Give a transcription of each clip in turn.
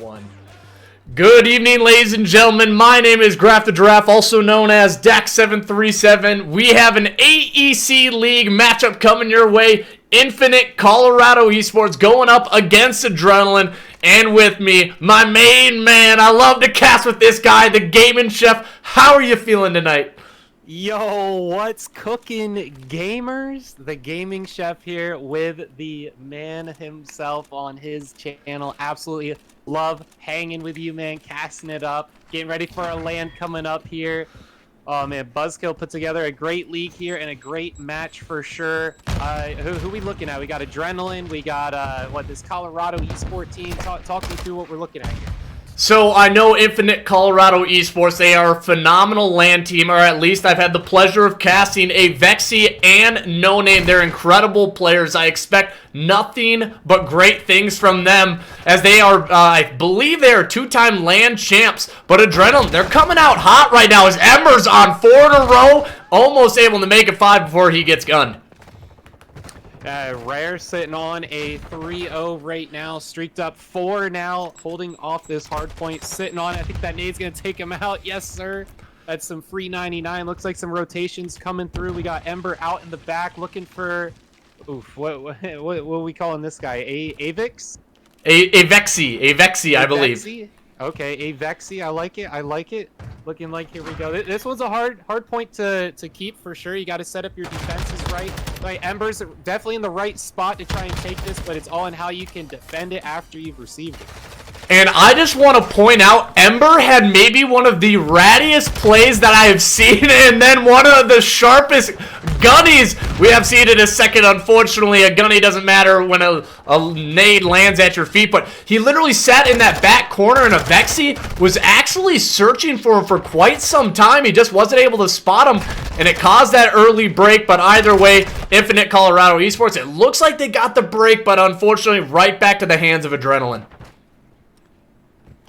1. Good evening, ladies and gentlemen. My name is Graf the Giraffe, also known as Dak737. We have an AEC League matchup coming your way. Infinite Colorado Esports going up against Adrenaline. And with me, my main man. I love to cast with this guy, the gaming chef. How are you feeling tonight? Yo, what's cooking, gamers? The gaming chef here with the man himself on his channel. Absolutely love hanging with you, man, casting it up, getting ready for a LAN coming up here. Oh man, Buzzkill put together a great league here and a great match for sure. Who we looking at? We got Adrenaline, we got this Colorado eSport team. Talk me through what we're looking at here. So, I know Infinite Colorado Esports, they are a phenomenal LAN team, or at least I've had the pleasure of casting a Vexy and No Name. They're incredible players. I expect nothing but great things from them, as they are, I believe they are two-time LAN champs. But Adrenaline, they're coming out hot right now as Ember's on 4 in a row, almost able to make it 5 before he gets gunned. Rare sitting on a 3-0 right now, streaked up 4 now, holding off this hard point, sitting on. I think that nade's gonna take him out. Yes, sir. That's some free 99. Looks like some rotations coming through. We got Ember out in the back looking for, oof, what are we calling this guy? A Vix? A Vexy, I believe. Vexy? Okay, a Vexy. I like it. I like it. Looking like, here we go. This one's a hard point to keep for sure. You got to set up your defenses right. Like, Ember's definitely in the right spot to try and take this, but it's all in how you can defend it after you've received it. And I just want to point out, Ember had maybe one of the rattiest plays that I have seen, and then one of the sharpest gunnies we have seen in a second. Unfortunately, a gunny doesn't matter when a nade lands at your feet, but he literally sat in that back corner, and a Vexy was actually searching for him for quite some time. He just wasn't able to spot him, and it caused that early break. But either way, Infinite Colorado Esports, it looks like they got the break, but unfortunately right back to the hands of Adrenaline.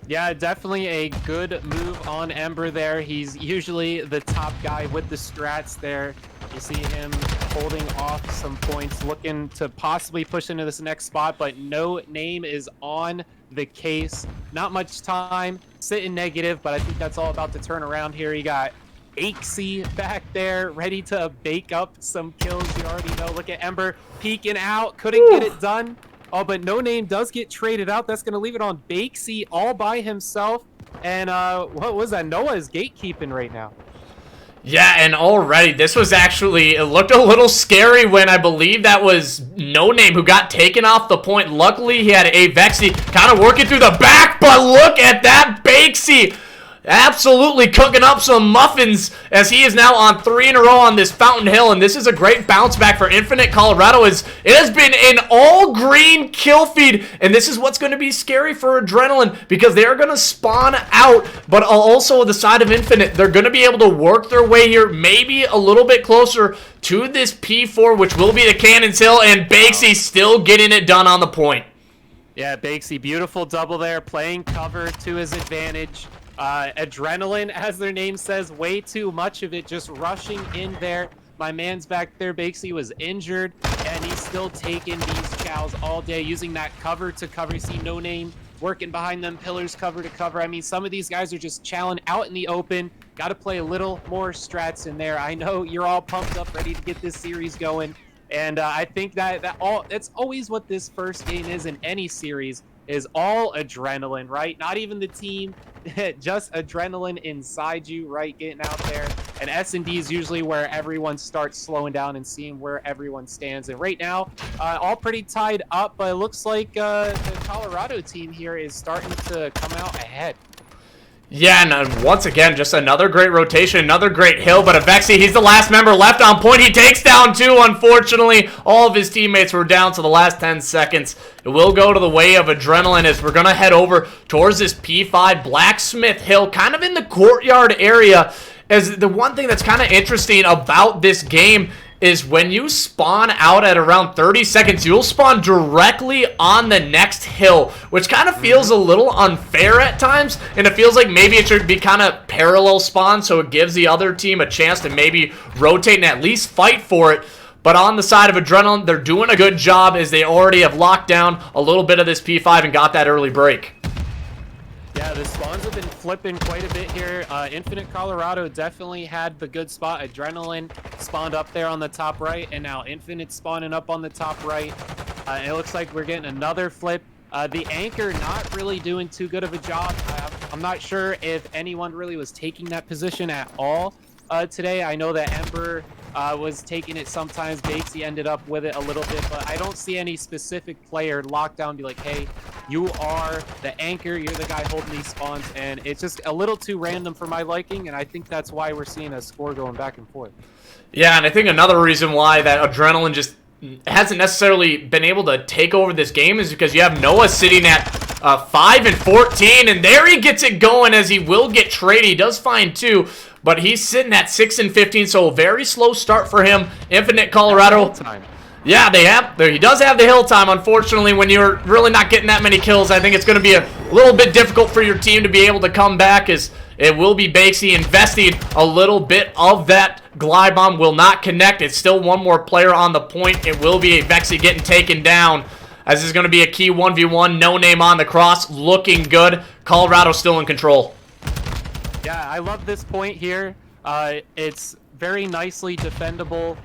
Yeah, definitely a good move on Ember there. He's usually the top guy with the strats there. You see him holding off some points, looking to possibly push into this next spot, but No Name is on the case. Not much time, sitting negative, but I think that's all about to turn around here. You got AEC back there, ready to bake up some kills. You already know. Look at Ember peeking out, couldn't get it done. Oh, but No Name does get traded out. That's going to leave it on Bakesy all by himself. And what was that? Noah is gatekeeping right now. Yeah, and already this was actually, it looked a little scary when I believe that was No Name who got taken off the point. Luckily, he had a Vexy kind of working through the back, but look at that Bakesy. Absolutely cooking up some muffins as he is now on 3 in a row on this Fountain Hill, and this is a great bounce back for Infinite Colorado as it has been an all-green kill feed, and this is what's going to be scary for Adrenaline because they are going to spawn out, but also the side of Infinite, they're going to be able to work their way here maybe a little bit closer to this P4, which will be the Cannon's Hill, and Bakesy still getting it done on the point. Yeah, Bakesy, beautiful double there, playing cover to his advantage. Adrenaline, as their name says, way too much of it, just rushing in there. My man's back there, Bakesy, was injured, and he's still taking these chows all day, using that cover to cover. You see No Name working behind them pillars, cover to cover. I mean, some of these guys are just chowing out in the open. Got to play a little more strats in there. I know you're all pumped up, ready to get this series going, and I think that's always what this first game is in any series, is all adrenaline, right? Not even the team, just adrenaline inside you, right? Getting out there. And S&D is usually where everyone starts slowing down and seeing where everyone stands. And right now, all pretty tied up, but it looks like the Colorado team here is starting to come out ahead. Yeah, and once again, just another great rotation, another great hill, but Vexy, he's the last member left on point. He takes down 2, unfortunately. All of his teammates were down to the last 10 seconds. It will go to the way of Adrenaline as we're going to head over towards this P5 Blacksmith Hill, kind of in the courtyard area. As the one thing that's kind of interesting about this game is when you spawn out at around 30 seconds, you'll spawn directly on the next hill, which kind of feels a little unfair at times, and it feels like maybe it should be kind of parallel spawn, so it gives the other team a chance to maybe rotate and at least fight for it. But on the side of Adrenaline, they're doing a good job as they already have locked down a little bit of this P5 and got that early break. Yeah, the spawns have been flipping quite a bit here. Infinite Colorado definitely had the good spot. Adrenaline spawned up there on the top right, and now Infinite spawning up on the top right. It looks like we're getting another flip. The anchor not really doing too good of a job. I'm not sure if anyone really was taking that position at all today. I know that Ember was taking it sometimes. Batesy ended up with it a little bit, but I don't see any specific player locked down be like, hey, you are the anchor, you're the guy holding these spawns, and it's just a little too random for my liking, and I think that's why we're seeing a score going back and forth. Yeah, and I think another reason why that Adrenaline just hasn't necessarily been able to take over this game is because you have Noah sitting at 5 and 14, and there he gets it going as he will get traded. He does find 2, but he's sitting at 6 and 15, so a very slow start for him. Infinite Colorado. Yeah, he does have the hill time. Unfortunately, when you're really not getting that many kills, I think it's going to be a little bit difficult for your team to be able to come back, as it will be Bakesy investing a little bit of that. Glide bomb will not connect. It's still one more player on the point. It will be a Vexy getting taken down, as this is going to be a key 1v1. No name on the cross. Looking good. Colorado still in control. Yeah, I love this point here. It's very nicely defendable.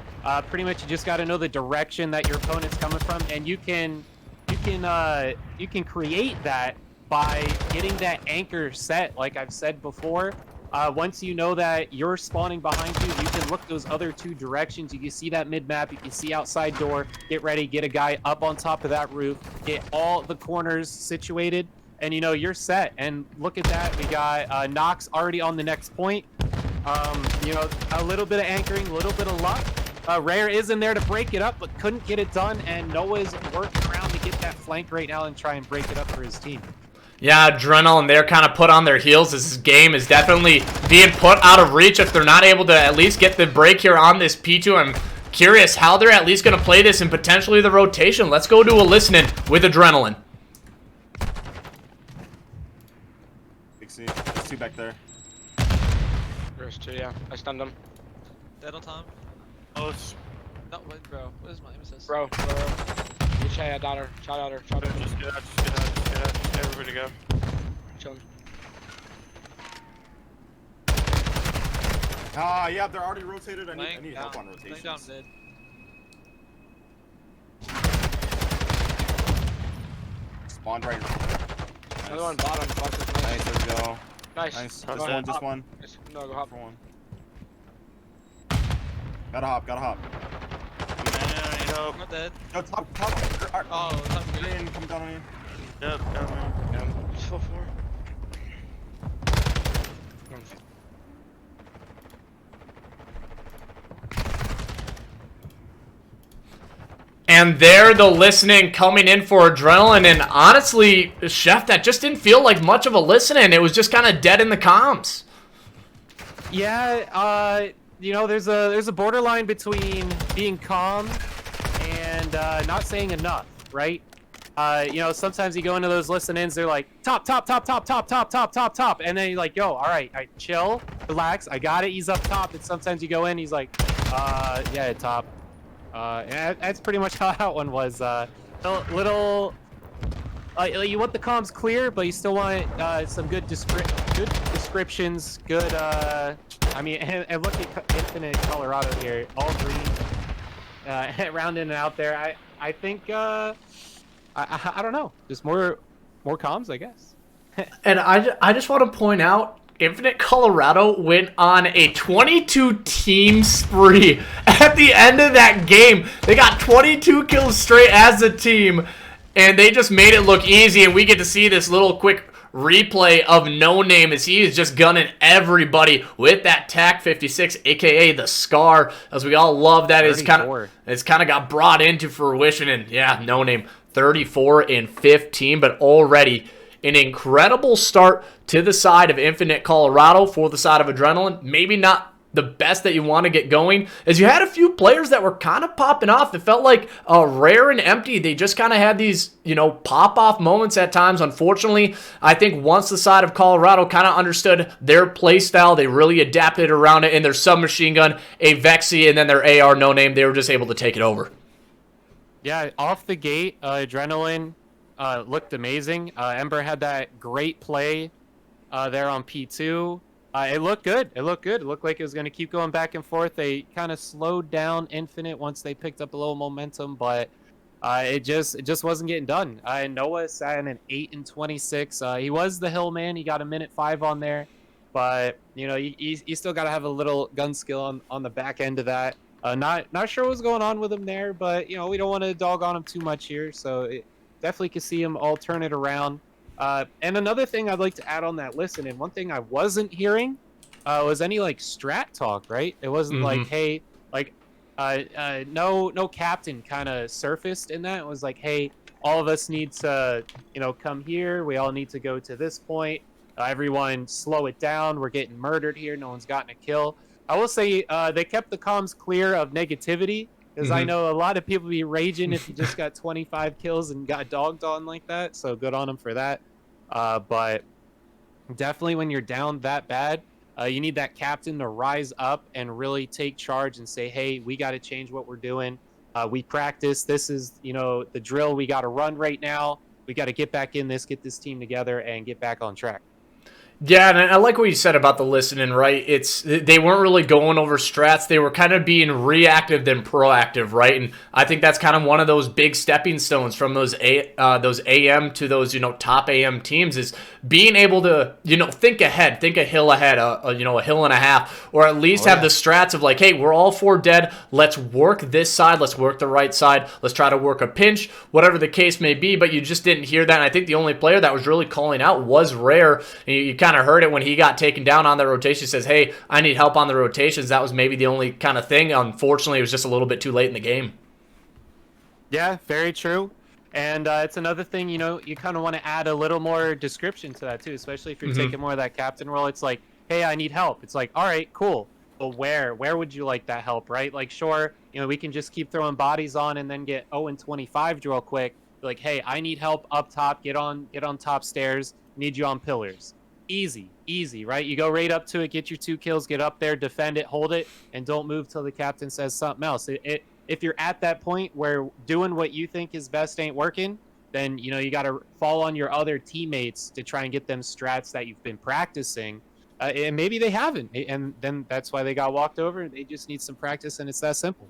Pretty much you just got to know the direction that your opponent's coming from, and you can create that by getting that anchor set, like I've said before. Once you know that you're spawning behind you, you can look those other 2 directions. You can see that mid-map, you can see outside door, get ready, get a guy up on top of that roof, get all the corners situated, and you know, you're set. And look at that, we got Nox already on the next point. You know, a little bit of anchoring, a little bit of luck. Rare is in there to break it up, but couldn't get it done, and Noah's working around to get that flank right now and try and break it up for his team. Yeah, Adrenaline, they're kind of put on their heels as this game is definitely being put out of reach if they're not able to at least get the break here on this P2. I'm curious how they're at least going to play this and potentially the rotation. Let's go to a listening with Adrenaline. There's 2 back there. There's 2, yeah. I stunned him. Dead on time. Oh, No, wait, bro. What is my nemesis? Bro. You try a daughter. Try daughter. just get out. Everybody go. Chilling. Yeah, they're already rotated. I need help on Laying rotations. down dead. Spawned right. Another one bottom. Nice, there we go. Nice. Nice. Go Just ahead, one, just hop. one. No, go hop. For one. Gotta hop. Not dead. Yo, top. Oh, that's good. Green, come down on you. Yep. Just full 4. And there, the listening coming in for Adrenaline. And honestly, Chef, that just didn't feel like much of a listening. It was just kind of dead in the comms. Yeah, you know, there's a borderline between being calm and not saying enough, right? You know, sometimes you go into those listen-ins, they're like, top, and then you're like, yo, all right, chill, relax, I got it, he's up top. And sometimes you go in, he's like, yeah, top. And that's pretty much how that one was. Little, you want the comms clear, but you still want some good descriptions, good, I mean, and look at Infinite Colorado here, all green, round in and out there. I think, I don't know, just more comms, I guess. And I just want to point out, Infinite Colorado went on a 22-team spree at the end of that game. They got 22 kills straight as a team, and they just made it look easy, and we get to see this little quick replay of No Name as he is just gunning everybody with that TAC 56, aka the Scar, as we all love that. It's kind of got brought into fruition, and yeah, No Name 34 and 15, but already an incredible start to the side of Infinite Colorado for the side of Adrenaline. Maybe not the best that you want to get going, as you had a few players that were kind of popping off. It felt like Rare and Empty, they just kind of had these, you know, pop-off moments at times. Unfortunately, I think once the side of Colorado kind of understood their play style, they really adapted around it in their submachine gun, a Vexy, and then their AR No Name. They were just able to take it over. Yeah, off the gate, Adrenaline looked amazing. Ember had that great play there on P2. It looked good. It looked good. It looked like it was going to keep going back and forth. They kind of slowed down Infinite once they picked up a little momentum, but it just wasn't getting done. And Noah sat in an 8-26. He was the hill man. He got a minute 5 on there, but you know you still got to have a little gun skill on the back end of that. Not sure what's going on with him there, but you know we don't want to dog on him too much here. So definitely could see him all turn it around. And another thing I'd like to add on that list, and one thing I wasn't hearing was any like strat talk, right? It wasn't like, hey, like no captain kind of surfaced in that. It was like, hey, all of us need to, you know, come here. We all need to go to this point. Everyone slow it down. We're getting murdered here. No one's gotten a kill. I will say they kept the comms clear of negativity, because I know a lot of people be raging if you just got 25 kills and got dogged on like that. So good on them for that. But definitely when you're down that bad, you need that captain to rise up and really take charge and say, hey, we got to change what we're doing. We practice. This is, you know, the drill we got to run right now. We got to get back in this, get this team together, and get back on track. Yeah, and I like what you said about the listening, right? They weren't really going over strats. They were kind of being reactive than proactive, right? And I think that's kind of one of those big stepping stones from those AM to those, you know, top AM teams, is being able to, you know, think ahead, think a hill ahead, you know, a hill and a half, or at least have the strats of like, hey, we're all 4 dead. Let's work this side. Let's work the right side. Let's try to work a pinch, whatever the case may be. But you just didn't hear that. And I think the only player that was really calling out was Rare. And you kind of heard it when he got taken down on the rotation. He says, hey, I need help on the rotations. That was maybe the only kind of thing. Unfortunately, it was just a little bit too late in the game. Yeah, very true. And it's another thing, you know, you kind of want to add a little more description to that too, especially if you're taking more of that captain role. It's like, hey, I need help. It's like, all right, cool. But where would you like that help, right? Like, sure, you know, we can just keep throwing bodies on and then get 0-25 real quick. Like, hey, I need help up top. Get on top stairs. Need you on pillars. Easy, right? You go right up to it, get your 2 kills, get up there, defend it, hold it, and don't move till the captain says something else. If you're at that point where doing what you think is best ain't working, then, you know, you got to fall on your other teammates to try and get them strats that you've been practicing. And maybe they haven't, and then that's why they got walked over. They just need some practice, and it's that simple.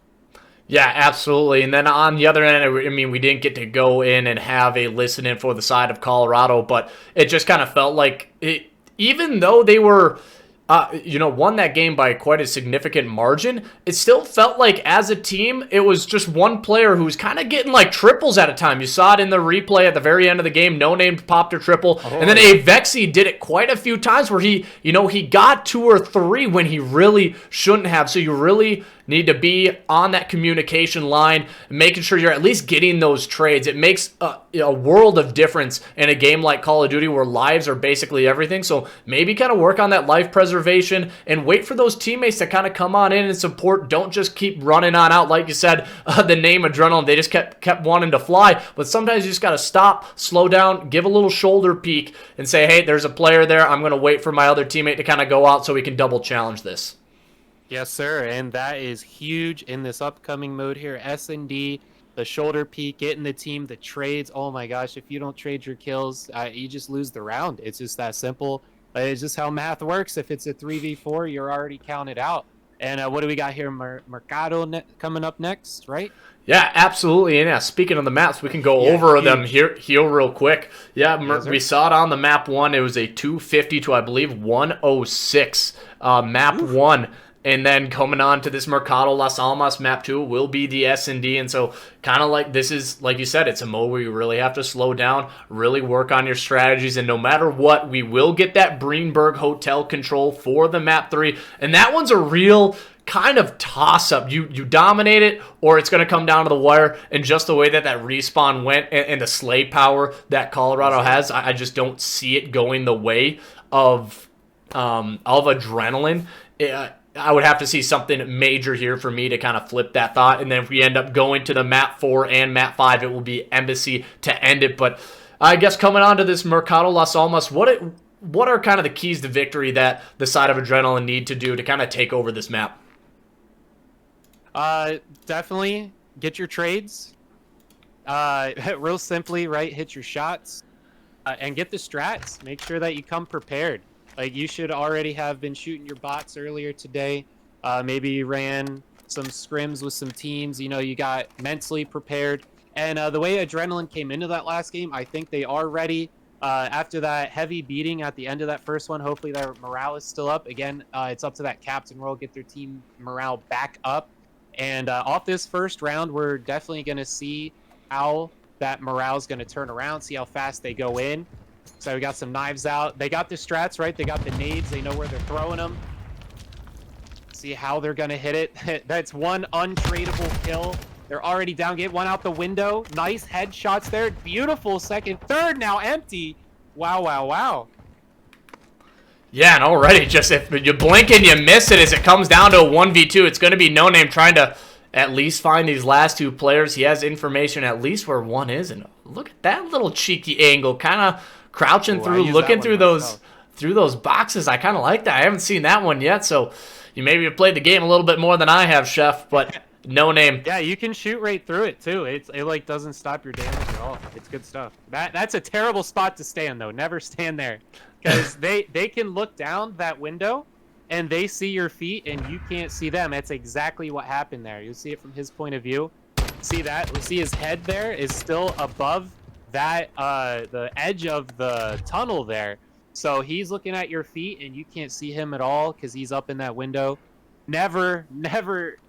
Yeah, absolutely. And then on the other end, I mean, we didn't get to go in and have a listen-in for the side of Colorado, but it just kind of felt like, even though they were, you know, won that game by quite a significant margin, it still felt like as a team, it was just one player who was kind of getting like triples at a time. You saw it in the replay at the very end of the game. No Name popped a triple. And then Avexi did it quite a few times where he got 2 or 3 when he really shouldn't have. So you really need to be on that communication line, making sure you're at least getting those trades. It makes a world of difference in a game like Call of Duty where lives are basically everything. So maybe kind of work on that life preservation and wait for those teammates to kind of come on in and support. Don't just keep running on out. Like you said, the name Adrenaline, they just kept wanting to fly. But sometimes you just got to stop, slow down, give a little shoulder peek, and say, hey, there's a player there. I'm going to wait for my other teammate to kind of go out so we can double challenge this. Yes, sir, and that is huge in this upcoming mode here. S&D, the shoulder peek, getting the team, the trades. Oh my gosh, if you don't trade your kills, you just lose the round. It's just that simple. It's just how math works. If it's a 3v4, you're already counted out. And what do we got here? Mercado coming up next, right? Yeah, absolutely. And yeah, speaking of the maps, we can go over them here real quick. Yeah, we saw it on the map 1. It was a 250 to, I believe, 106 map 1. And then coming on to this Mercado Las Almas map 2 will be the S&D. And so kind of like this is, like you said, it's a mode where you really have to slow down, really work on your strategies. And no matter what, we will get that Breenberg Hotel control for the map 3. And that one's a real kind of toss-up. You dominate it, or it's going to come down to the wire. And just the way that respawn went and the slay power that Colorado has, I just don't see it going the way of Adrenaline. I would have to see something major here for me to kind of flip that thought. And then if we end up going to the map 4 and map 5, it will be Embassy to end it. But I guess coming on to this Mercado Las Almas, what are kind of the keys to victory that the side of Adrenaline need to do to kind of take over this map? Definitely get your trades. Real simply, right? Hit your shots and get the strats. Make sure that you come prepared. Like, you should already have been shooting your bots earlier today. Maybe you ran some scrims with some teams. You know, you got mentally prepared. And the way Adrenaline came into that last game, I think they are ready. After that heavy beating at the end of that first one, hopefully their morale is still up. Again, it's up to that captain role, get their team morale back up. And off this first round, we're definitely going to see how that morale is going to turn around, see how fast they go in. So we got some knives out. They got the strats, right? They got the nades. They know where they're throwing them. See how they're going to hit it. That's one untradeable kill. They're already down. Get one out the window. Nice headshots there. Beautiful second. Third now empty. Wow, wow, wow. Yeah, and already just if you blink and you miss it as it comes down to a 1v2, it's going to be No Name trying to at least find these last two players. He has information at least where one is, and look at that little cheeky angle, kind of crouching through, looking through those boxes. I kind of like that. I haven't seen that one yet, so you maybe have played the game a little bit more than I have, Chef, but No Name. Yeah, you can shoot right through it too. It like doesn't stop your damage at all. It's good stuff. That's a terrible spot to stand though. Never stand there, because they can look down that window and they see your feet and you can't see them. That's exactly what happened there. You'll see it from his point of view. See that? We see his head there is still above that the edge of the tunnel there. So he's looking at your feet and you can't see him at all because he's up in that window. Never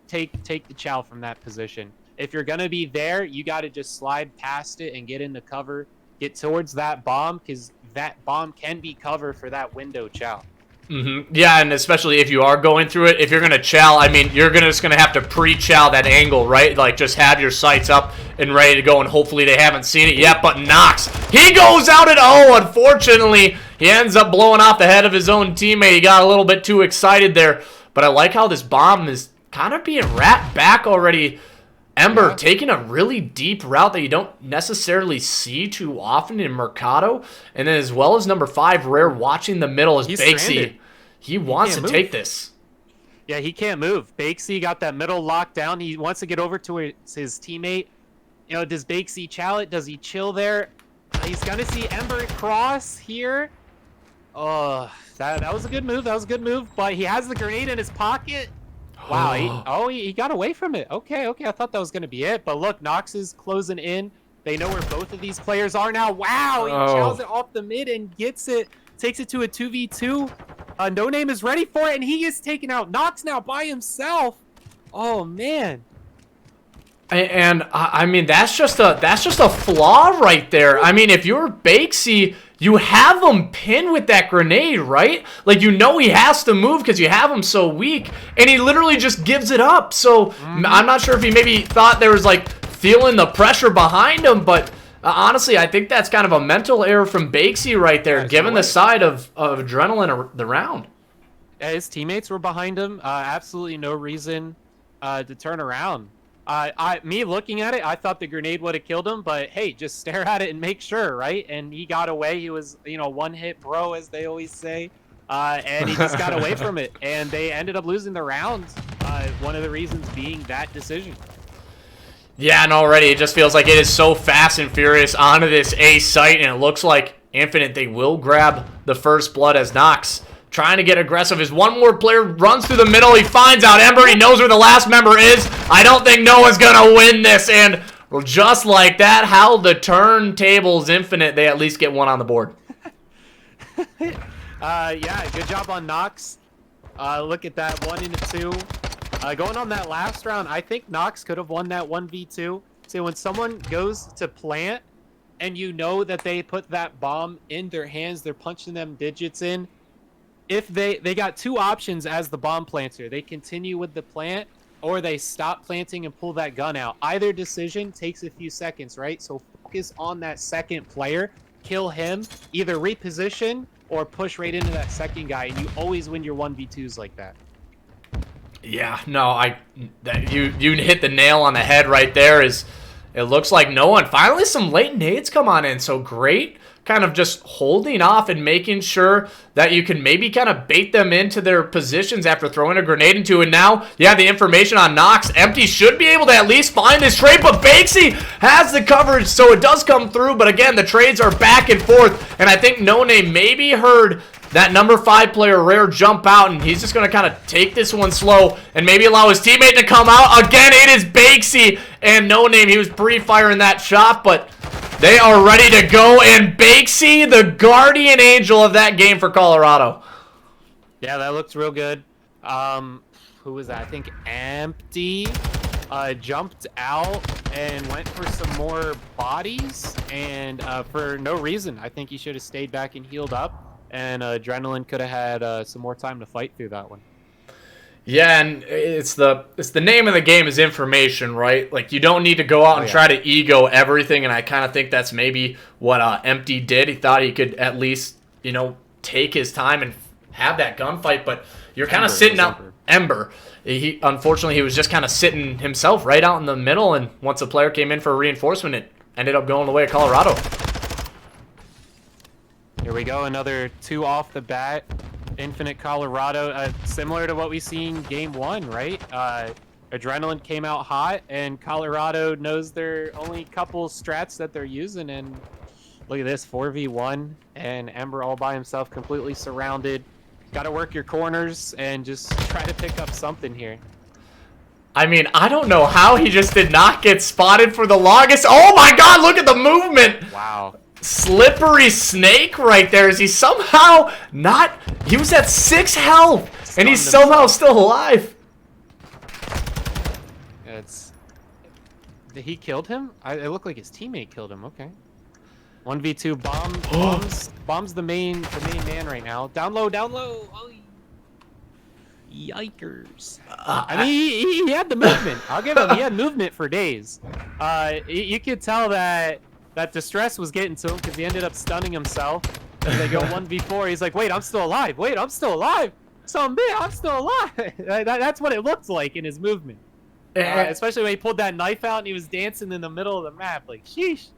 take the chow from that position. If you're gonna be there, you got to just slide past it and get into cover, get towards that bomb, because that bomb can be cover for that window chow. Yeah, and especially if you are going through it, if you're gonna chow, I mean, you're just gonna have to pre-chow that angle, right? Like, just have your sights up and ready to go, and hopefully they haven't seen it yet. But Nox, he goes out and unfortunately, he ends up blowing off the head of his own teammate. He got a little bit too excited there, but I like how this bomb is kind of being wrapped back already. Ember taking a really deep route that you don't necessarily see too often in Mercado. And then as well as number 5, Rare, watching the middle as Bakesy. He wants to take this. Yeah, he can't move. Bakesy got that middle locked down. He wants to get over to his teammate. You know, does Bakesy chow it? Does he chill there? He's going to see Ember cross here. Oh, that was a good move. That was a good move. But he has the grenade in his pocket. Wow, he got away from it. Okay, I thought that was going to be it. But look, Nox is closing in. They know where both of these players are now. Wow, he chows it off the mid and gets it. Takes it to a 2v2. No Name is ready for it, and he is taking out Nox now by himself. Oh, man. And I mean, that's just a flaw right there. I mean, if you're Bakesy, you have him pinned with that grenade, right? Like, you know he has to move because you have him so weak, and he literally just gives it up. So I'm not sure if he maybe thought there was, like, feeling the pressure behind him, but honestly, I think that's kind of a mental error from Bakesy right there, given the side of Adrenaline the round. Yeah, his teammates were behind him. Absolutely no reason to turn around. Me looking at it, I thought the grenade would have killed him, but hey, just stare at it and make sure, right? And he got away. He was, one hit bro, as they always say. And he just got away from it. And they ended up losing the round. One of the reasons being that decision. Yeah, and already it just feels like it is so fast and furious onto this A site, and it looks like Infinite, they will grab the first blood as Nox trying to get aggressive as one more player runs through the middle. He finds out Ember. He knows where the last member is. I don't think no one's going to win this. And just like that, how the turntables Infinite, they at least get one on the board. Yeah, good job on Nox. Look at that, 1 into 2. Going on that last round, I think Nox could have won that 1v2. See, when someone goes to plant and you know that they put that bomb in their hands, they're punching them digits in. If they got two options as the bomb planter. They continue with the plant or they stop planting and pull that gun out. Either decision takes a few seconds, right? So focus on that second player, kill him, either reposition or push right into that second guy, and you always win your 1v2s like that. Yeah, no, you hit the nail on the head right there. It looks like no one. Finally, some late nades come on in, so great. Kind of just holding off and making sure that you can maybe kind of bait them into their positions after throwing a grenade into it. Now you have the information on Nox. Empty should be able to at least find this trade, but Bakesy has the coverage, so it does come through. But again, the trades are back and forth, and I think No Name maybe heard that number 5 player, Rare, jump out, and he's just going to kind of take this one slow and maybe allow his teammate to come out. Again, it is Bakesy and No Name. He was pre-firing that shot, but they are ready to go, and Bakesy, the guardian angel of that game for Colorado. Yeah, that looked real good. Who was that? I think Empty jumped out and went for some more bodies, and for no reason. I think he should have stayed back and healed up. And Adrenaline could have had some more time to fight through that one. Yeah, and it's the name of the game is information, right? Like, you don't need to go out and try to ego everything, and I kind of think that's maybe what Empty did. He thought he could at least, you know, take his time and have that gunfight, but you're kind of sitting out... Ember. Unfortunately, he was just kind of sitting himself right out in the middle, and once the player came in for reinforcement, it ended up going the way of Colorado. Here we go, another 2 off the bat. Infinite Colorado, similar to what we seen game 1, right? Adrenaline came out hot, and Colorado knows their only couple strats that they're using, and look at this, 4v1, and Ember all by himself, completely surrounded. Got to work your corners and just try to pick up something here. I mean, I don't know how he just did not get spotted for the longest. Oh my god, look at the movement! Wow. Slippery snake right there. Is he somehow not... He was at 6 health, and he's somehow still alive. It's... He killed him? It looked like his teammate killed him. Okay. 1v2 bombs the main man right now. Down low, down low. Oh, yikers. I mean, he had the movement. I'll give him. He had movement for days. You could tell that distress was getting to him because he ended up stunning himself. And they go 1v4. He's like, wait, I'm still alive. Wait, I'm still alive. So I'm still alive. That's what it looked like in his movement. Especially when he pulled that knife out and he was dancing in the middle of the map. Like, sheesh.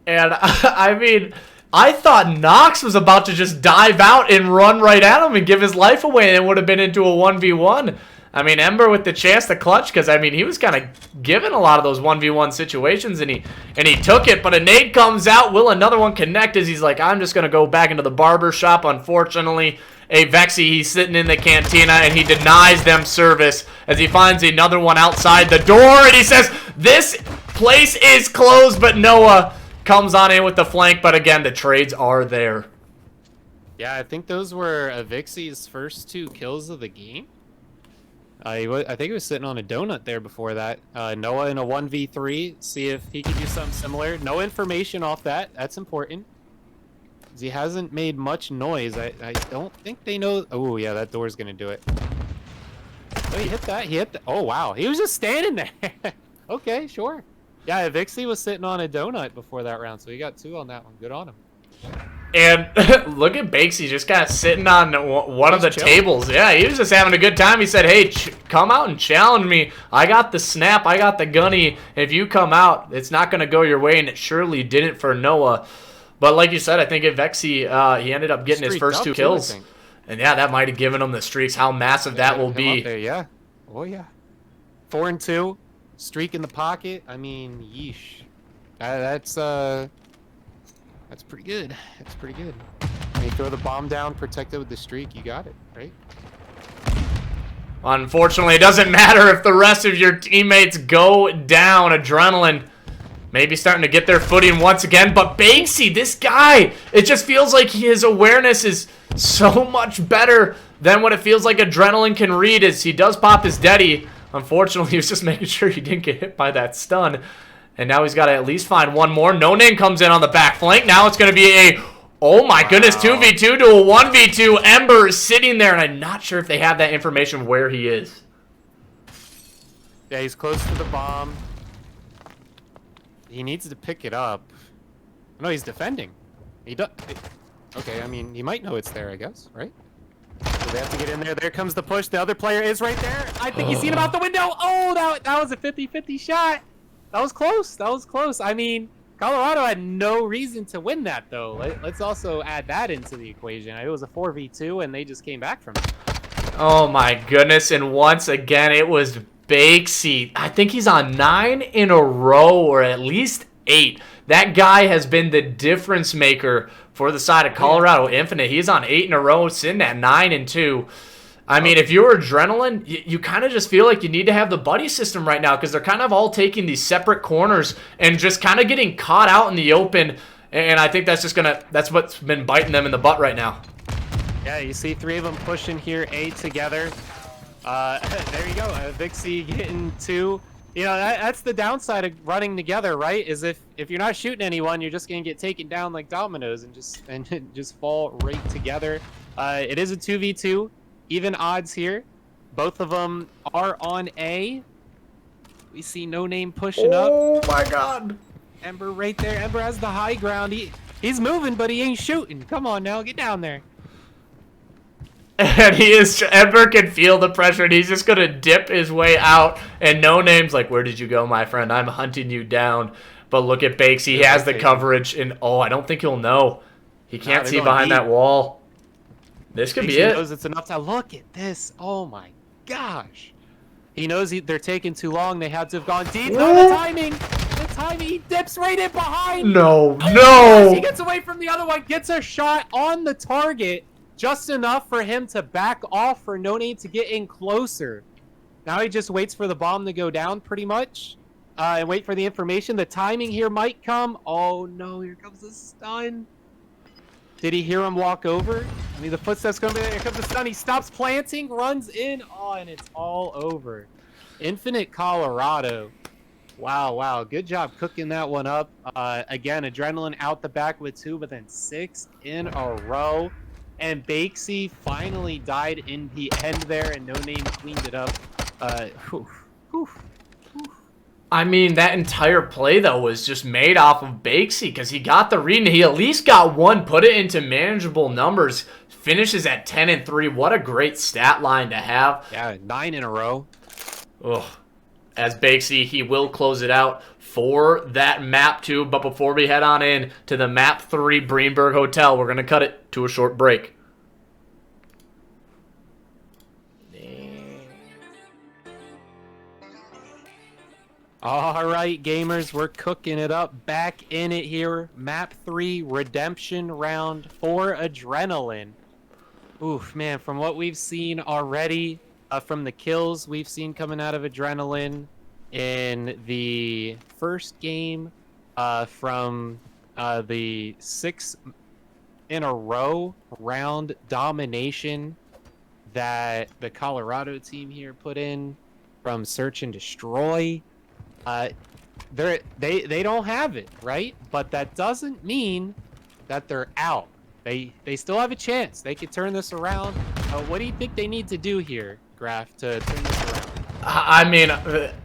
And I mean, I thought Nox was about to just dive out and run right at him and give his life away, and it would have been into a 1v1. I mean, Ember with the chance to clutch, because I mean, he was kind of given a lot of those 1v1 situations, and he took it. But a nade comes out. Will another one connect as he's like, I'm just gonna go back into the barber shop. Unfortunately, a Vexy, he's sitting in the cantina, and he denies them service as he finds another one outside the door, and he says, this place is closed. But Noah comes on in with the flank, but again, the trades are there. Yeah, I think those were Avixie's first 2 kills of the game. I think he was sitting on a donut there before that. Noah in a 1v3, see if he can do something similar. No information off that. That's important. He hasn't made much noise. I don't think they know. Oh, yeah, that door's going to do it. Oh, he hit that. He hit that. Oh, wow. He was just standing there. Okay, sure. Yeah, Vixie was sitting on a donut before that round, so he got 2 on that one. Good on him. And look at Bakesy just kind of sitting on one of the tables. Yeah, he was just having a good time. He said, hey, come out and challenge me. I got the snap. I got the gunny. If you come out, it's not going to go your way, and it surely didn't for Noah. But like you said, I think at Vexy, he ended up getting his first 2 kills. And yeah, that might have given him the streaks. How massive that will be. There, yeah. Oh, yeah. 4-2. Streak in the pocket. I mean, yeesh. That's pretty good. That's pretty good. When you throw the bomb down, protect it with the streak, you got it, right? Unfortunately, it doesn't matter if the rest of your teammates go down. Adrenaline maybe starting to get their footing once again. But Bakesy, this guy, it just feels like his awareness is so much better than what it feels like Adrenaline can read as he does pop his Deddy. Unfortunately, he was just making sure he didn't get hit by that stun. And now he's got to at least find one more. No Name comes in on the back flank. Now it's going to be a, oh my goodness, 2v2 to a 1v2. Ember is sitting there, and I'm not sure if they have that information where he is. Yeah, he's close to the bomb. He needs to pick it up. No, he's defending. He does. Okay, I mean, he might know it's there, I guess, right? So they have to get in there. There comes the push. The other player is right there. I think he's seen him out the window. Oh, that was a 50-50 shot. That was close. That was close. I mean, Colorado had no reason to win that, though. Let's also add that into the equation. It was a 4v2, and they just came back from it. Oh, my goodness. And once again, it was Bakesy. I think he's on 9 in a row, or at least 8. That guy has been the difference maker for the side of Colorado Infinite. He's on 8 in a row, sitting at 9-2. I mean, if you're Adrenaline, you kind of just feel like you need to have the buddy system right now because they're kind of all taking these separate corners and just kind of getting caught out in the open. And I think that's what's been biting them in the butt right now. Yeah, you see 3 of them pushing here, A together. There you go, Vixie getting 2. You know, that's the downside of running together, right? Is if you're not shooting anyone, you're just gonna get taken down like dominoes and just fall right together. It is a 2v2, even odds here. Both of them are on A. We see No Name pushing up. Oh my God! Ember right there. Ember has the high ground. He's moving, but he ain't shooting. Come on now, get down there. And Ember can feel the pressure, and he's just gonna dip his way out. And No Name's like, "Where did you go, my friend? I'm hunting you down." But look at Bakes. He has the coverage, and oh, I don't think he'll know. He can't see behind that wall. This could be it. He knows it's enough to look at this. Oh my gosh. He knows they're taking too long. They had to have gone deep. No, the timing. The timing. He dips right in behind. No, Oh, no. he gets away from the other one. Gets a shot on the target. Just enough for him to back off for No Name to get in closer. Now he just waits for the bomb to go down pretty much. And wait for the information. The timing here might come. Oh no, here comes the stun. Did he hear him walk over? I mean, the footsteps come in. Here comes the stun. He stops planting, runs in. Oh, and it's all over. Infinite Colorado. Wow, wow. Good job cooking that one up. Again, Adrenaline out the back with 2, but then 6 in a row. And Bakesy finally died in the end there, and No Name cleaned it up. I mean, that entire play, though, was just made off of Bakesy because he got the read, and he at least got one, put it into manageable numbers, finishes at 10-3. What a great stat line to have. Yeah, 9 in a row. Ugh. As Bakesy, he will close it out for that map 2. But before we head on in to the map 3 Breenberg Hotel, we're going to cut it to a short break. All right, gamers, we're cooking it up. Back in it here. Map 3 Redemption Round for Adrenaline. Oof, man, from what we've seen already, from the kills we've seen coming out of Adrenaline in the first game, from the 6 in a row round domination that the Colorado team here put in from Search and Destroy. They don't have it, right? But that doesn't mean that they're out. They still have a chance. They could turn this around. What do you think they need to do here, Graf, to turn this around? I mean,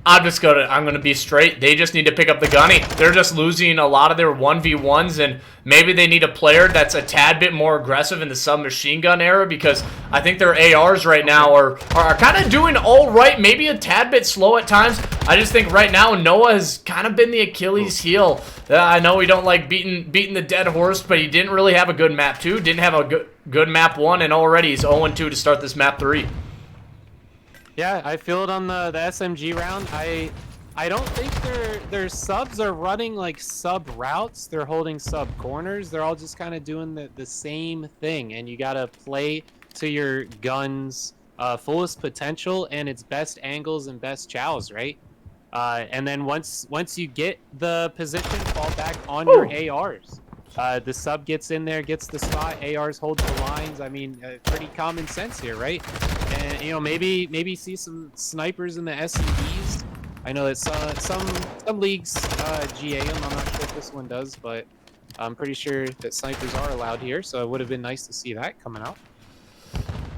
I'm gonna be straight. They just need to pick up the gunny. They're just losing a lot of their 1v1s, and maybe they need a player that's a tad bit more aggressive in the submachine gun era, because I think their ARs right now are kind of doing all right. Maybe a tad bit slow at times. I just think right now Noah has kind of been the Achilles heel. I know we don't like beating the dead horse, but he didn't really have a good map 2. Didn't have a good map 1, and already he's 0-2 to start this map 3. Yeah, I feel it on the SMG round. I don't think their subs are running like sub routes. They're holding sub corners. They're all just kind of doing the same thing, and you gotta play to your gun's fullest potential and its best angles and best chows, right? And then once you get the position, fall back on your ARs. The sub gets in there, gets the spot. ARs hold the lines. I mean, pretty common sense here, right? And you know, maybe see some snipers in the SCVs. I know that some leagues GA them. I'm not sure if this one does, but I'm pretty sure that snipers are allowed here. So it would have been nice to see that coming out.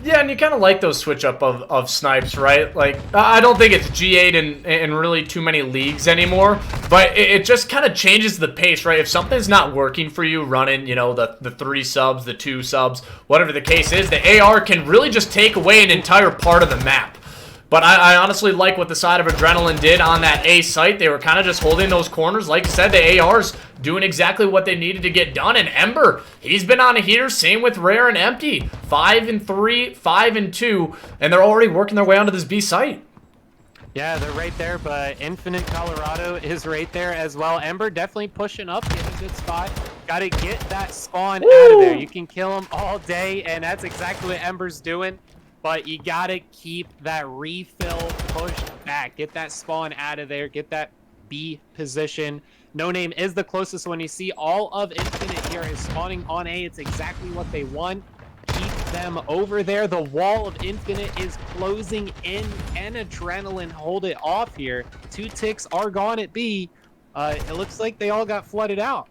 Yeah, and you kind of like those switch up of snipes, right? Like, I don't think it's G8 in really too many leagues anymore, but it just kind of changes the pace, right? If something's not working for you running, you know, the 3 subs, the 2 subs, whatever the case is, the AR can really just take away an entire part of the map. But I honestly like what the side of Adrenaline did on that A site. They were kind of just holding those corners. Like you said, the AR's doing exactly what they needed to get done. And Ember, he's been on a heater. Same with Rare and Empty. 5-3, 5-2. And they're already working their way onto this B site. Yeah, they're right there, but Infinite Colorado is right there as well. Ember definitely pushing up, getting a good spot. Gotta get that spawn out of there. You can kill him all day, and that's exactly what Ember's doing. But you gotta keep that refill pushed back. Get that spawn out of there. Get that B position. No Name is the closest one. You see all of Infinite here is spawning on A. It's exactly what they want. Keep them over there. The wall of Infinite is closing in, and Adrenaline hold it off here. 2 ticks are gone at B. It looks like they all got flooded out.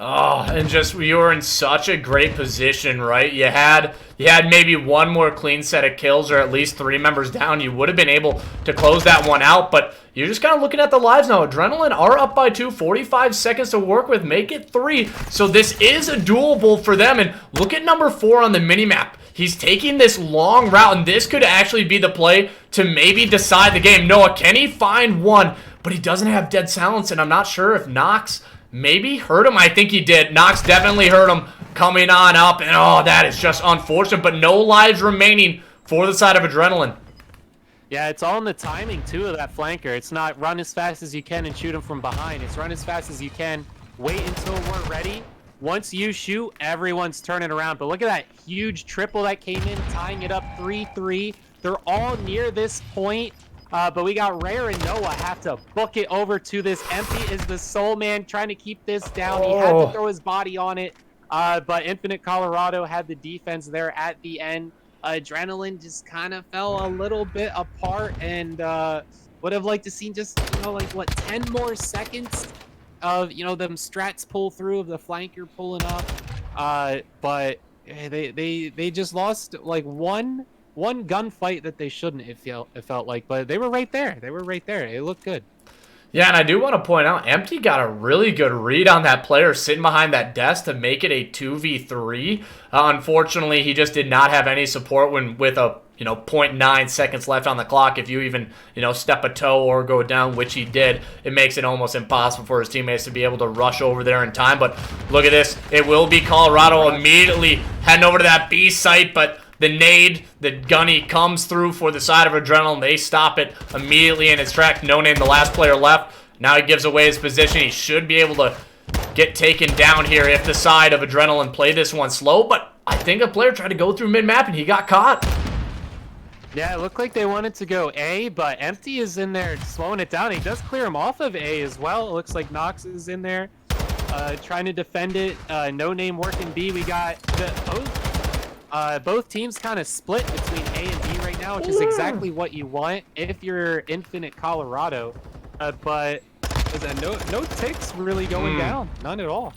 Oh, and just you were in such a great position, right? You had maybe one more clean set of kills, or at least 3 members down. You would have been able to close that one out, but you're just kind of looking at the lives now. Adrenaline are up by 2, 45 seconds to work with, make it 3. So this is a doable for them. And look at number 4 on the minimap. He's taking this long route, and this could actually be the play to maybe decide the game. Noah, can he find one? But he doesn't have dead silence, and I'm not sure if Nox maybe hurt him. I think he did. Nox definitely hurt him coming on up, and oh, that is just unfortunate, but no lives remaining for the side of Adrenaline. Yeah, it's all in the timing, too, of that flanker. It's not run as fast as you can and shoot him from behind. It's run as fast as you can, wait until we're ready. Once you shoot, everyone's turning around. But look at that huge triple that came in, tying it up 3-3. They're all near this point. But we got Rare and Noah have to book it over to this. Empty is the sole man trying to keep this down. He had to throw his body on it. But Infinite Colorado had the defense there at the end. Adrenaline just kind of fell a little bit apart, and would have liked to see just, like, what, 10 more seconds of, them strats pull through, of the flanker pulling up. But they just lost, like, one gunfight that they shouldn't, it felt like, but they were right there. They were right there. It looked good. Yeah, and I do want to point out, Empty got a really good read on that player sitting behind that desk to make it a 2v3. Unfortunately, he just did not have any support with a 0.9 seconds left on the clock. If you even step a toe or go down, which he did, it makes it almost impossible for his teammates to be able to rush over there in time. But look at this. It will be Colorado immediately heading over to that B site, but the nade, the gunny comes through for the side of Adrenaline. They stop it immediately in its track. No Name, the last player left. Now he gives away his position. He should be able to get taken down here if the side of Adrenaline play this one slow. But I think a player tried to go through mid-map and he got caught. Yeah, it looked like they wanted to go A, but Empty is in there slowing it down. He does clear him off of A as well. It looks like Nox is in there trying to defend it. No Name working B. We got both teams kind of split between A and B right now, which is exactly what you want if you're Infinite Colorado. But no ticks really going down. None at all.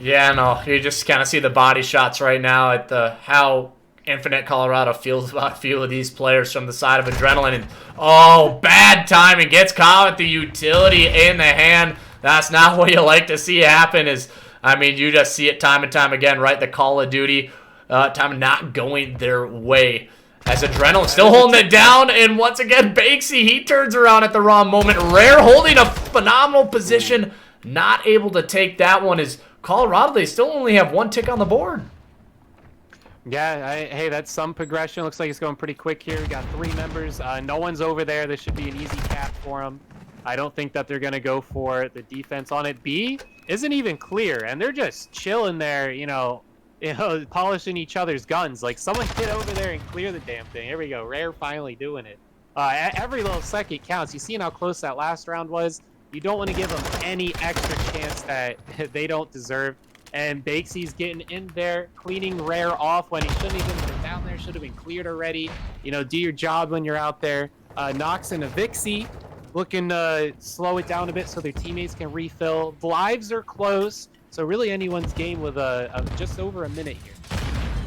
Yeah, no, you just kind of see the body shots right now at how Infinite Colorado feels about a few of these players from the side of Adrenaline. And oh, bad timing. Gets caught with the utility in the hand. That's not what you like to see happen. You just see it time and time again, right? The Call of Duty time not going their way. As Adrenaline still holding it down, and once again, Bakesy, he turns around at the wrong moment. Rare holding a phenomenal position, not able to take that one. Is Colorado, they still only have 1 tick on the board. Yeah, hey, that's some progression. Looks like it's going pretty quick here. We got 3 members. No one's over there. This should be an easy cap for them. I don't think that they're going to go for the defense on it. B isn't even clear, and they're just chilling there, polishing each other's guns. Like, someone get over there and clear the damn thing. Here we go. Rare finally doing it. Every little second counts. You seen how close that last round was? You don't want to give them any extra chance that they don't deserve. And Bakesy's getting in there, cleaning Rare off when he shouldn't even been down there. Should have been cleared already. Do your job when you're out there. Nox and Avixi looking to slow it down a bit so their teammates can refill. The lives are close. So really anyone's game with just over a minute here.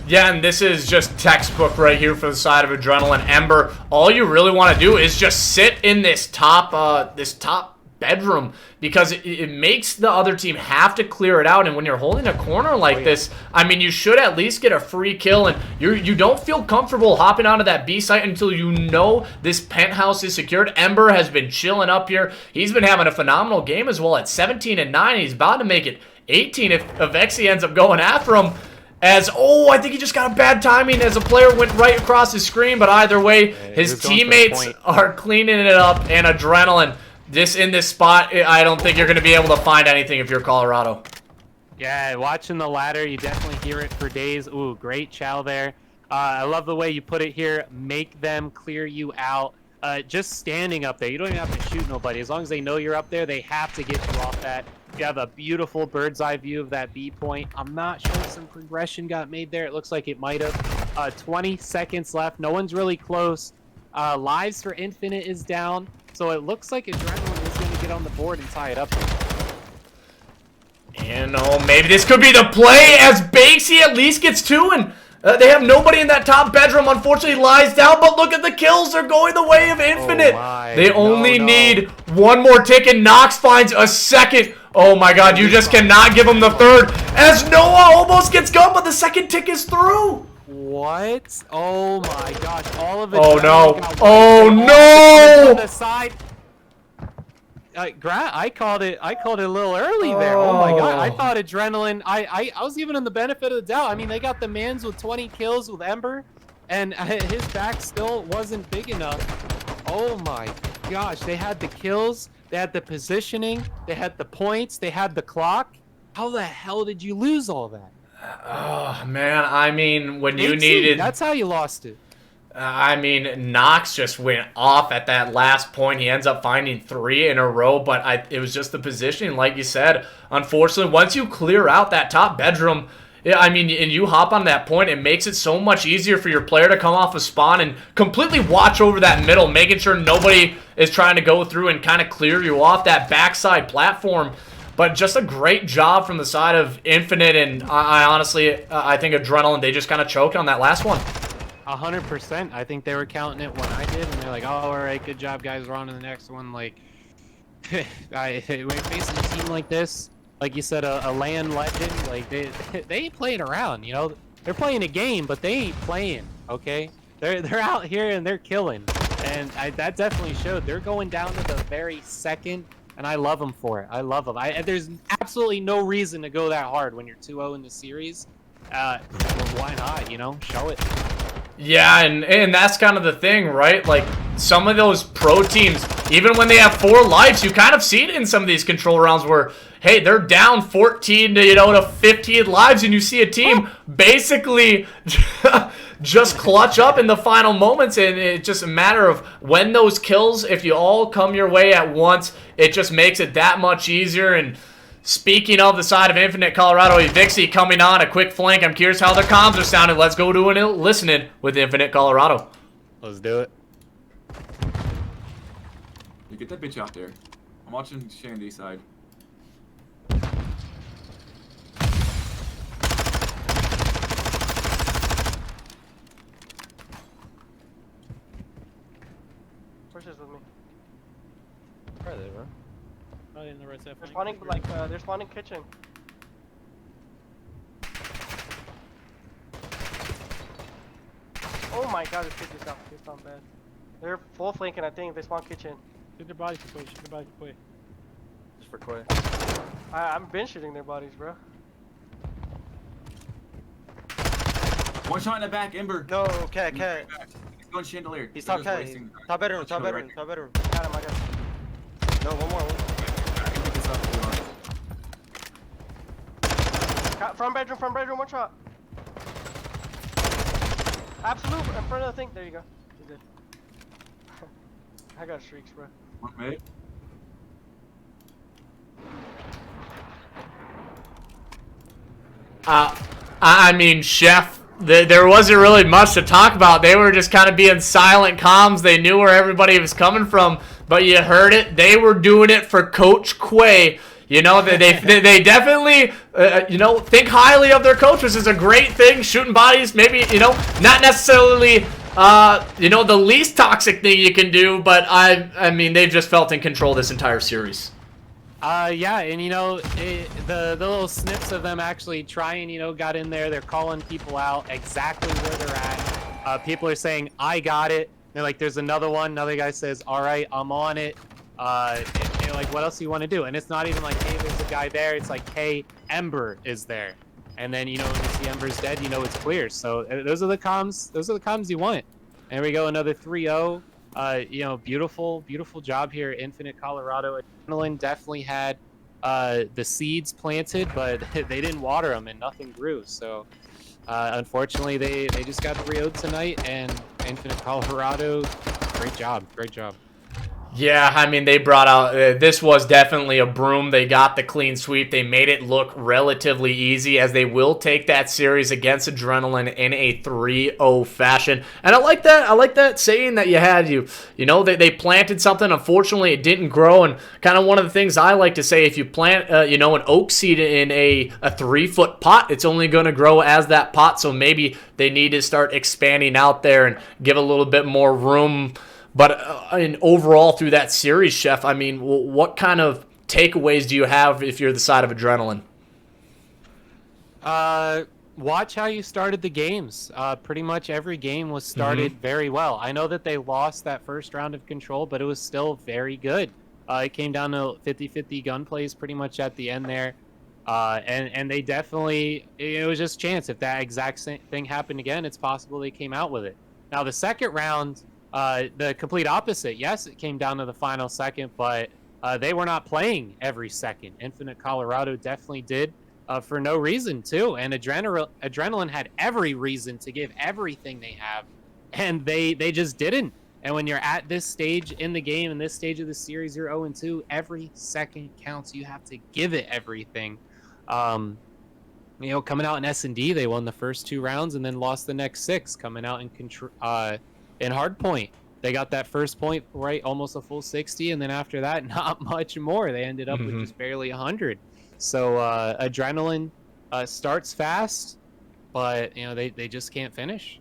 Yeah, and this is just textbook right here for the side of Adrenaline. Ember, all you really want to do is just sit in this top bedroom, because it makes the other team have to clear it out. And when you're holding a corner like this, you should at least get a free kill, and you don't feel comfortable hopping onto that B site until you know this penthouse is secured. Ember has been chilling up here. He's been having a phenomenal game as well at 17-9. He's about to make it 18 if Avexi ends up going after him. I think he just got a bad timing as a player went right across his screen, but either way, his teammates are cleaning it up, and Adrenaline, in this spot, I don't think you're going to be able to find anything if you're Colorado. Yeah, watching the ladder, you definitely hear it for days. Ooh, great chow there. I love the way you put it here. Make them clear you out. Just standing up there. You don't even have to shoot nobody. As long as they know you're up there, they have to get you off that. You have a beautiful bird's eye view of that B point. I'm not sure some progression got made there. It looks like it might have. 20 seconds left. No one's really close. Lives for Infinite is down. So it looks like Adrenaline is going to get on the board and tie it up. And oh, maybe this could be the play as Banksy at least gets 2, and they have nobody in that top bedroom. Unfortunately, lies down, but look at the kills. They're going the way of Infinite. They only need one more tick, and Nox finds a second. Oh my god, you just cannot give him the third as Noah almost gets gone, but the second tick is through. What? Oh my gosh, all of it. Oh no. Oh no. The side. I called it a little early there. Oh my god, I thought Adrenaline. I was giving him the benefit of the doubt. I mean, they got the mans with 20 kills with Ember, and his back still wasn't big enough. Oh my gosh, they had the kills, they had the positioning, they had the points, they had the clock. How the hell did you lose all that? Oh man, I mean, when you AEC, needed, that's how you lost it. I mean, Nox just went off at that last point. He ends up finding 3 in a row, but it was just the positioning, like you said. Unfortunately, once you clear out that top bedroom, yeah, I mean, and you hop on that point, it makes it so much easier for your player to come off a spawn and completely watch over that middle, making sure nobody is trying to go through and kind of clear you off that backside platform. But just a great job from the side of Infinite, and I honestly, I think Adrenaline, they just kind of choked on that last one. 100%. I think they were counting it when I did, and they're like, "Oh, all right, good job, guys. We're on to the next one." Like, when facing a team like this, like you said, a LAN legend, like they ain't playing around. You know, they're playing a game, but they ain't playing. Okay, they're out here and they're killing, and that definitely showed. They're going down to the very second, and I love them for it. I love them. There's absolutely no reason to go that hard when you're 2-0 in the series. Well, why not? You know, show it. Yeah, and that's kind of the thing, right? Like, some of those pro teams, even when they have 4 lives, you kind of see it in some of these control rounds where, hey, they're down 14 to, to 15 lives, and you see a team basically just clutch up in the final moments, and it's just a matter of when those kills, if you all come your way at once, it just makes it that much easier. And speaking of the side of Infinite Colorado, Vixie coming on, a quick flank. I'm curious how their comms are sounding. Let's go to an listening with Infinite Colorado. Let's do it. You get that bitch out there. I'm watching Shandy side. Pushes with me. Where are they, bro? Probably in the right side. They're spawning like they're spawning kitchen. Oh my god, this kid just got pissed on bad. They're full flanking, I think. They spawn kitchen. Shoot their body for Quay. Shoot their body for Quay. Just for Quay. I'm been shooting their bodies, bro. One shot in the back, Ember. No, cat. He's going chandelier. He's top cat. Top bedroom. Top bedroom. Got him, I got him. No, one more. Front bedroom, one shot. Absolute, in front of the thing. There you go. He's good. I got streaks, bro. One mid. I mean, Chef, there wasn't really much to talk about. They were just kind of being silent comms. They knew where everybody was coming from, but you heard it. They were doing it for Coach Quay. You know, they definitely, think highly of their coach, which is a great thing. Shooting bodies, maybe, not necessarily, the least toxic thing you can do, but I mean, they've just felt in control this entire series. Yeah, and the little snips of them actually trying, got in there. They're calling people out exactly where they're at. People are saying, I got it. They're like, there's another one. Another guy says, all right, I'm on it. And like, what else do you want to do? And it's not even like, hey, there's a guy there. It's like, hey, Ember is there. And then, when you see Ember's dead, it's clear. So those are the comms. Those are the comms you want. There we go, another 3-0. Beautiful job here, Infinite Colorado. Adrenaline definitely had the seeds planted, but they didn't water them and nothing grew. So unfortunately, they just got 3-0 tonight. And Infinite Colorado, great job, great job. Yeah, I mean, they brought out, this was definitely a broom. They got the clean sweep. They made it look relatively easy, as they will take that series against Adrenaline in a 3-0 fashion. And I like that saying that you had. You know, they planted something. Unfortunately, it didn't grow. And kind of one of the things I like to say, if you plant, you know, an oak seed in a 3-foot pot, it's only going to grow as that pot. So maybe they need to start expanding out there and give a little bit more room. But overall through that series, Chef, I mean, what kind of takeaways do you have if you're the side of Adrenaline? Watch how you started the games. Pretty much every game was started very well. I know that they lost that first round of Control, but it was still very good. It came down to 50-50 gunplays pretty much at the end there. And they definitely, it was just chance. If that exact same thing happened again, it's possible they came out with it. Now, the second round, the complete opposite. Yes, it came down to the final second, but they were not playing every second. Infinite Colorado definitely did, for no reason, too. And Adrenaline had every reason to give everything they have, and they just didn't. And when you're at this stage in the game, in this stage of the series, you're 0-2, every second counts. You have to give it everything. You know, coming out in S&D, they won the first 2 rounds and then lost the next 6. Coming out in Hardpoint, they got that first point right, almost a full 60, and then after that, not much more. They ended up with just barely 100. So Adrenaline starts fast, but you know they just can't finish.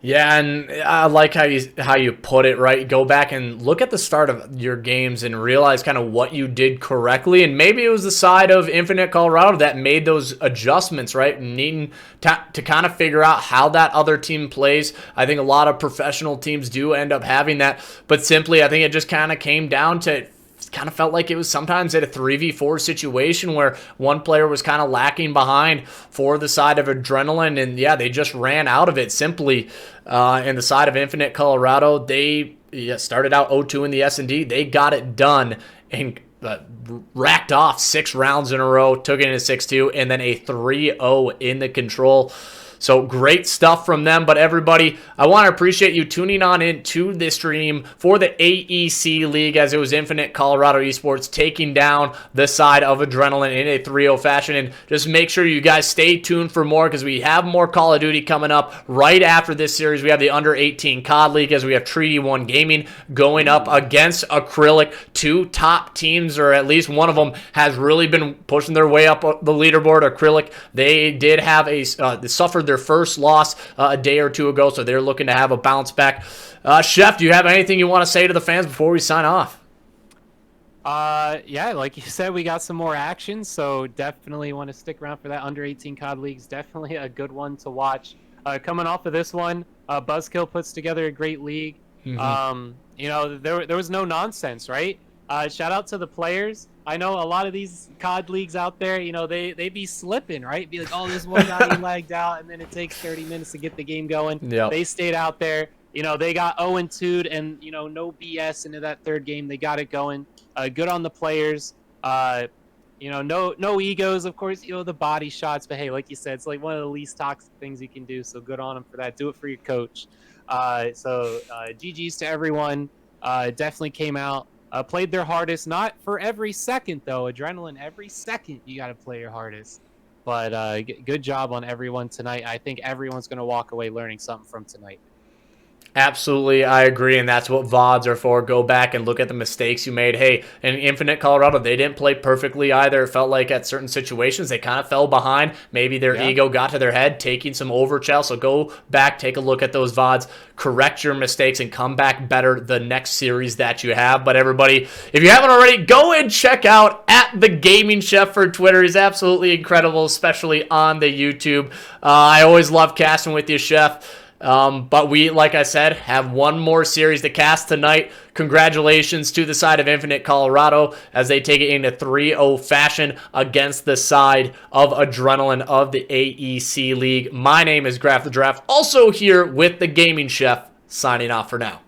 Yeah, and I like how you put it, right? Go back and look at the start of your games and realize kind of what you did correctly. And maybe it was the side of Infinite Colorado that made those adjustments, right? Needing to kind of figure out how that other team plays. I think a lot of professional teams do end up having that. But simply, I think it just kind of came down to, kind of felt like it was sometimes at a 3v4 situation where one player was kind of lacking behind for the side of Adrenaline, and yeah, they just ran out of it simply. In the side of Infinite Colorado, they started out 0-2 in the S&D. They got it done and racked off 6 rounds in a row, took it into 6-2, and then a 3-0 in the Control. So great stuff from them. But everybody, I want to appreciate you tuning on in to this stream for the AEC League, as it was Infinite Colorado Esports taking down the side of Adrenaline in a 3-0 fashion. And just make sure you guys stay tuned for more, because we have more Call of Duty coming up right after this series. We have the Under 18 COD League, as we have Treaty 1 Gaming going up against Acrylic. 2 top teams, or at least one of them, has really been pushing their way up the leaderboard. Acrylic, they did have they suffered their first loss a day or 2 ago, so they're looking to have a bounce back. Chef, do you have anything you want to say to the fans before we sign off? Yeah, like you said, we got some more action, so definitely want to stick around for that. Under 18 COD League's definitely a good one to watch. Coming off of this one, Buzzkill puts together a great league. You know, there was no nonsense, right? Shout out to the players. I know a lot of these COD leagues out there, you know, they be slipping, right? Be like, oh, this one guy lagged out, and then it takes 30 minutes to get the game going. Yep. They stayed out there. You know, they got 0-2'd, and, you know, no BS into that third game. They got it going. Good on the players. You know, no egos, of course, you know, the body shots. But, hey, like you said, it's like one of the least toxic things you can do. So good on them for that. Do it for your coach. GG's to everyone. Definitely came out. Played their hardest, not for every second, though. Adrenaline, every second you got to play your hardest. But good job on everyone tonight. I think everyone's going to walk away learning something from tonight. Absolutely, I agree, and that's what VODs are for. Go back and look at the mistakes you made. Hey, in Infinite Colorado, they didn't play perfectly either. It felt like at certain situations they kind of fell behind. Maybe their ego got to their head, taking some overchill. So go back, take a look at those VODs, correct your mistakes, and come back better the next series that you have. But everybody, if you haven't already, go and check out @TheGamingChef for Twitter. He's absolutely incredible, especially on the YouTube. I always love casting with you, Chef. But we, like I said, have one more series to cast tonight. Congratulations to the side of Infinite Colorado as they take it into 3-0 fashion against the side of Adrenaline of the AEC League. My name is Graf the Draft, also here with the Gaming Chef, signing off for now.